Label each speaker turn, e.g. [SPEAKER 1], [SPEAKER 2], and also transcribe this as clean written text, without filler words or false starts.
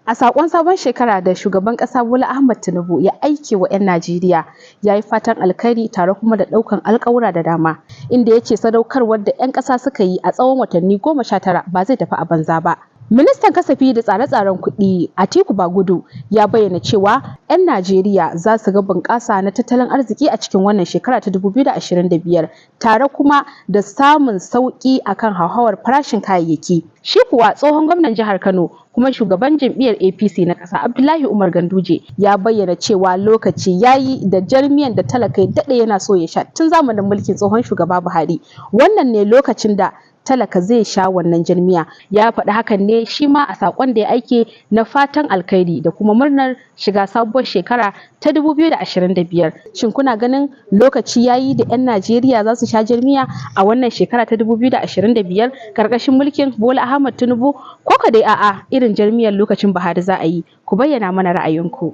[SPEAKER 1] A saƙon sabon shekara da shugaban ƙasa Bola Ahmed Tinubu ya aike wa 'yan Najeriya ya yi fatan alkhairi tare kuma da ɗaukan alƙawura da dama, inda ya ce sadaukarwar da 'yan ƙasa suka yi a tsawon watanni 19 ba zai tafi a banza ba. Ministan kasafi da tsare-tsaren kuɗi Atiku Bagudu ya bayyana cewa 'yan Najeriya za su ga bunƙasa na tattalin arziki a cikin wannan shekara ta 2025 tare kuma da samun sauƙi akan hauhawar farashin kayayyaki. Shi kuwa tsohon gwamnan jihar Kano kuma shugaban jam'iyyar APC na ƙasa Abdullahi Umar Ganduje ya bayyana cewa lokaci yayi da jarmiyan da talaka ya daɗe yana so ya sha tun zamanin mulkin tsohon shugaba Buhari. Wannan ne lokacin da talaka zai sha wannan jarmiya. Ya faɗi hakan ne shi ma a saƙon da ya aike na fatan alkhairi da kuma murnar shiga sabuwar shekara ta 2025. Shin kuna ganin lokaci yayi da 'yan Najeriya za su sha jarmiya a wannan shekara ta 2025 ƙarƙashin mulkin Bola Ahmed Tinubu, ko ka dai a'a irin jarmiyar lokacin Buhari za a yi? Ku bayyana mana ra'ayinku.